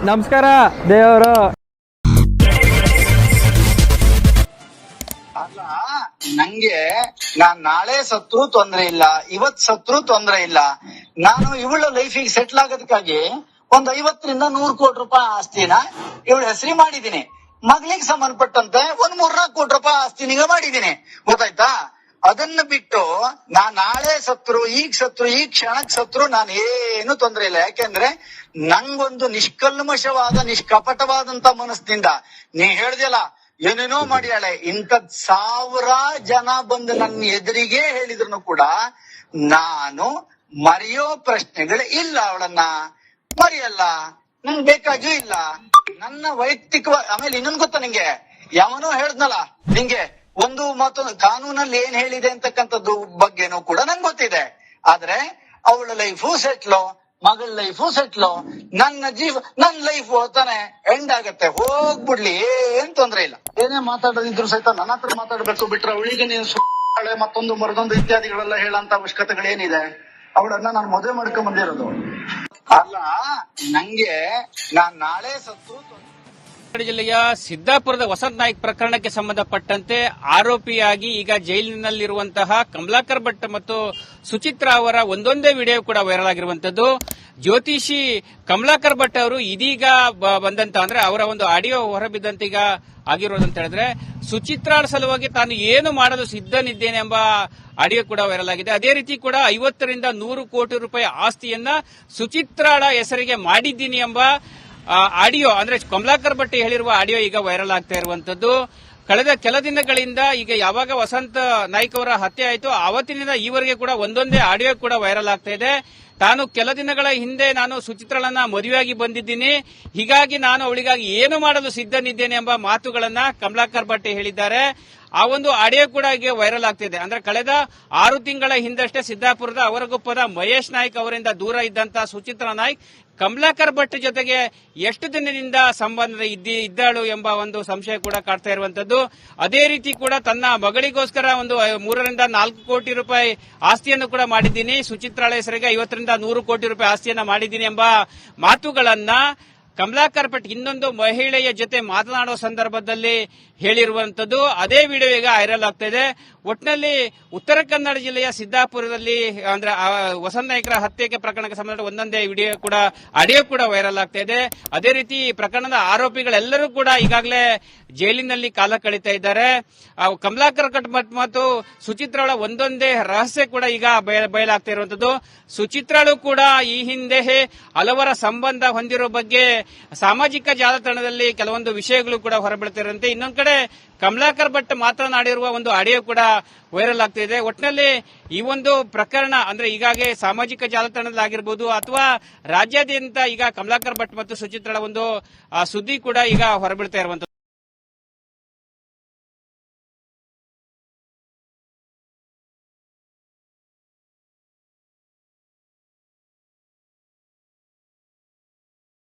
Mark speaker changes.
Speaker 1: ನಮಸ್ಕಾರ ದೇವರು.
Speaker 2: ಅಲ್ಲ, ನಂಗೆ ನಾನ್ ನಾಳೆ ಸತ್ರು ತೊಂದ್ರೆ ಇಲ್ಲ, ಇವತ್ ಸತ್ರು ತೊಂದ್ರೆ ಇಲ್ಲ. ನಾನು ಇವಳ ಲೈಫಿಗೆ ಸೆಟ್ಲ್ ಆಗೋದಕ್ಕಾಗಿ ಒಂದ್ 50-100 ಕೋಟಿ ರೂಪಾಯಿ ಆಸ್ತಿನ ಇವಳ ಹೆಸರಿ ಮಾಡಿದೀನಿ. ಮಗಳಿಗೆ ಸಂಬಂಧಪಟ್ಟಂತೆ ಒಂದ್ 3-4 ಕೋಟಿ ರೂಪಾಯಿ ಆಸ್ತಿನಿಗ ಮಾಡಿದೀನಿ. ಗೊತ್ತಾಯ್ತಾ? ಅದನ್ನ ಬಿಟ್ಟು ನಾನ್ ನಾಳೆ ಸತ್ರು, ಈಗ ಕ್ಷಣಕ್ ಸತ್ರು ನಾನು ಏನು ತೊಂದ್ರೆ ಇಲ್ಲ. ಯಾಕೆಂದ್ರೆ ನಂಗೊಂದು ನಿಷ್ಕಲ್ಮಶವಾದ ನಿಷ್ಕಪಟವಾದಂತ ಮನಸ್ಸಿನಿಂದ ನೀ ಹೇಳ್ದಲ್ಲ, ಏನೇನೋ ಮಾಡ್ಯಾಳೆ. ಇಂಥದ್ 1000 ಜನ ಬಂದು ನನ್ನ ಎದುರಿಗೆ ಹೇಳಿದ್ರು ಕೂಡ ನಾನು ಮರೆಯೋ ಪ್ರಶ್ನೆಗಳು ಇಲ್ಲ. ಅವಳನ್ನ ಮರೆಯಲ್ಲ, ನನ್ಗೆ ಬೇಕಾಗಿಯೂ ಇಲ್ಲ. ನನ್ನ ವೈಯಕ್ತಿಕವಾಗಿ ಆಮೇಲೆ ಇನ್ನೊಂದು ಗೊತ್ತಾ ನಿಂಗೆ, ಯಾವನೋ ಹೇಳ್ದ್ನಲ್ಲ ನಿಂಗೆ ಒಂದು ಮತ್ತೊಂದು ಕಾನೂನಲ್ಲಿ ಏನ್ ಹೇಳಿದೆ ಅಂತಕ್ಕಂಥದ್ದು ಬಗ್ಗೆನೂ ಕೂಡ ನಂಗೆ ಗೊತ್ತಿದೆ. ಆದ್ರೆ ಅವಳ ಲೈಫು ಸೆಟ್ಲು, ಮಗಳ ಲೈಫು ಸೆಟ್ಲು, ನನ್ನ ಲೈಫ್ ತಾನೆ ಎಂಡ್ ಆಗತ್ತೆ. ಹೋಗ್ಬಿಡ್ಲಿ, ಏನ್ ತೊಂದ್ರೆ ಇಲ್ಲ. ಏನೇ ಮಾತಾಡೋದಿದ್ರು ಸಹಿತ ನನ್ನ ಹತ್ರ ಮಾತಾಡ್ಬೇಕು. ಬಿಟ್ರೆ ಅವಳಿಗೆ ನೀನು ಸುಳ್ಳೆ ಮತ್ತೊಂದು ಮರದೊಂದು ಇತ್ಯಾದಿಗಳೆಲ್ಲ ಹೇಳಂತ ಅವಶ್ಯಕತೆಗಳೇನಿದೆ? ಅವಳನ್ನ ನಾನು ಮದುವೆ ಮಾಡ್ಕೊಂಡ್ ಬಂದಿರೋದು ಅಲ್ಲ. ನಂಗೆ ನಾನ್ ನಾಳೆ ಸತ್ತು
Speaker 3: ಜಿಲ್ಲೆಯ ಸಿದ್ದಾಪುರದ ವಸಂತ್ ನಾಯ್ಕ್ ಪ್ರಕರಣಕ್ಕೆ ಸಂಬಂಧಪಟ್ಟಂತೆ ಆರೋಪಿಯಾಗಿ ಈಗ ಜೈಲಿನಲ್ಲಿರುವಂತಹ ಕಮಲಾಕರ್ ಭಟ್ ಮತ್ತು ಸುಚಿತ್ರಾ ಅವರ ಒಂದೊಂದೇ ವಿಡಿಯೋ ಕೂಡ ವೈರಲ್ ಆಗಿರುವಂತದ್ದು. ಜ್ಯೋತಿಷಿ ಕಮಲಾಕರ್ ಭಟ್ ಅವರು ಇದೀಗ ಬಂದಂತ ಅಂದ್ರೆ ಅವರ ಒಂದು ಆಡಿಯೋ ಹೊರಬಿದ್ದಂತ ಈಗ ಆಗಿರೋದಂತ ಹೇಳಿದ್ರೆ, ಸುಚಿತ್ರಾಳ ಸಲುವಾಗಿ ತಾನು ಏನು ಮಾಡಲು ಸಿದ್ಧನಿದ್ದೇನೆ ಎಂಬ ಆಡಿಯೋ ಕೂಡ ವೈರಲ್ ಆಗಿದೆ. ಅದೇ ರೀತಿ ಕೂಡ 50-100 ಕೋಟಿ ರೂಪಾಯಿ ಆಸ್ತಿಯನ್ನ ಸುಚಿತ್ರಾಳ ಹೆಸರಿಗೆ ಮಾಡಿದ್ದೀನಿ ಎಂಬ ಆಡಿಯೋ ಅಂದ್ರೆ ಕಮಲಾಕರ್ ಭಟ್ ಹೇಳಿರುವ ಆಡಿಯೋ ಈಗ ವೈರಲ್ ಆಗ್ತಾ ಇರುವಂತದ್ದು. ಕಳೆದ ಕೆಲ ದಿನಗಳಿಂದ ಈಗ ಯಾವಾಗ ವಸಂತ್ ನಾಯ್ಕ್ ಅವರ ಹತ್ಯೆ ಆಯಿತು ಆವತ್ತಿನಿಂದ ಈವರೆಗೆ ಕೂಡ ಒಂದೊಂದೇ ಆಡಿಯೋ ಕೂಡ ವೈರಲ್ ಆಗ್ತಾ ಇದೆ. ತಾನು ಕೆಲ ದಿನಗಳ ಹಿಂದೆ ನಾನು ಸುಚಿತ್ರಳನ್ನ ಮದುವೆಯಾಗಿ ಬಂದಿದ್ದೀನಿ, ಹೀಗಾಗಿ ನಾನು ಅವಳಿಗಾಗಿ ಏನು ಮಾಡಲು ಸಿದ್ಧನಿದ್ದೇನೆ ಎಂಬ ಮಾತುಗಳನ್ನ ಕಮಲಾಕರ್ ಭಟ್ ಹೇಳಿದ್ದಾರೆ. ಆ ಒಂದು ಆಡಿಯೋ ಕೂಡ ಈಗ ವೈರಲ್ ಆಗ್ತಿದೆ. ಅಂದ್ರೆ ಕಳೆದ 6 ತಿಂಗಳ ಹಿಂದಷ್ಟೇ ಸಿದ್ದಾಪುರದ ಅವರಗುಪ್ಪದ ಮಹೇಶ್ ನಾಯ್ಕ್ ಅವರಿಂದ ದೂರ ಇದ್ದಂತ ಸುಚಿತ್ರಾ ನಾಯ್ಕ್ ಕಮಲಾಕರ್ ಭಟ್ ಜೊತೆಗೆ ಎಷ್ಟು ದಿನದಿಂದ ಸಂಬಂಧ ಇದ್ದಾಳು ಎಂಬ ಒಂದು ಸಂಶಯ ಕೂಡ ಕಾಡ್ತಾ ಇರುವಂತದ್ದು. ಅದೇ ರೀತಿ ಕೂಡ ತನ್ನ ಮಗಳಿಗೋಸ್ಕರ ಒಂದು 3-4 ಕೋಟಿ ರೂಪಾಯಿ ಆಸ್ತಿಯನ್ನು ಕೂಡ ಮಾಡಿದ್ದೀನಿ, ಸುಚಿತ್ರಾಳ ಹೆಸರಿಗೆ 50-100 ಕೋಟಿ ರೂಪಾಯಿ ಆಸ್ತಿಯನ್ನ ಮಾಡಿದ್ದೀನಿ ಎಂಬ ಮಾತುಗಳನ್ನ ಕಮಲಾಕರ್ ಭಟ್ ಇನ್ನೊಂದು ಮಹಿಳೆಯ ಜೊತೆ ಮಾತನಾಡುವ ಸಂದರ್ಭದಲ್ಲಿ ಹೇಳಿರುವಂತದ್ದು. ಅದೇ ವಿಡಿಯೋ ಈಗ ವೈರಲ್ ಆಗ್ತಾ ಇದೆ. ಒಟ್ಟಿನಲ್ಲಿ ಉತ್ತರ ಕನ್ನಡ ಜಿಲ್ಲೆಯ ಸಿದ್ದಾಪುರದಲ್ಲಿ ಅಂದ್ರೆ ವಸಂತ್ ನಾಯ್ಕರ ಹತ್ಯೆಗೆ ಪ್ರಕರಣಕ್ಕೆ ಸಂಬಂಧ ಒಂದೊಂದೇ ವಿಡಿಯೋ ಕೂಡ ಆಡಿಯೋ ಕೂಡ ವೈರಲ್ ಆಗ್ತಾ ಇದೆ. ಅದೇ ರೀತಿ ಪ್ರಕರಣದ ಆರೋಪಿಗಳೆಲ್ಲರೂ ಕೂಡ ಈಗಾಗಲೇ ಜೈಲಿನಲ್ಲಿ ಕಾಲ ಕಳೀತಾ ಇದ್ದಾರೆ. ಕಮಲಾಕರ್ ಭಟ್ ಮತ್ತು ಸುಚಿತ್ರಾಳ ಒಂದೊಂದೇ ರಹಸ್ಯ ಕೂಡ ಈಗ ಬಯಲಾಗ್ತಾ ಇರುವಂತದ್ದು. ಸುಚಿತ್ರಾಳು ಕೂಡ ಈ ಹಿಂದೆ ಹಲವರ ಸಂಬಂಧ ಹೊಂದಿರೋ ಬಗ್ಗೆ ಸಾಮಾಜಿಕ ಜಾಲತಾಣದಲ್ಲಿ ಕೆಲವೊಂದು ವಿಷಯಗಳು ಕೂಡ ಹೊರಬೀಳ್ತಿರುವಂತೆ, ಇನ್ನೊಂದು ಕಡೆ ಕಮಲಾಕರ್ ಭಟ್ ಮಾತನಾಡಿರುವ ಒಂದು ಆಡಿಯೋ ಕೂಡ ವೈರಲ್ ಆಗ್ತಿದೆ. ಒಟ್ಟಿನಲ್ಲಿ ಈ ಒಂದು ಪ್ರಕರಣ ಅಂದ್ರೆ ಈಗಾಗಲೇ ಸಾಮಾಜಿಕ ಜಾಲತಾಣದಲ್ಲಿ ಆಗಿರಬಹುದು ಅಥವಾ ರಾಜ್ಯಾದ್ಯಂತ ಈಗ ಕಮಲಾಕರ್ ಭಟ್ ಮತ್ತು ಸುಚಿತ್ರಾಳ ಒಂದು ಸುದ್ದಿ ಕೂಡ ಈಗ ಹೊರಬೀಳ್ತಾ ಇರುವಂತದ್ದು.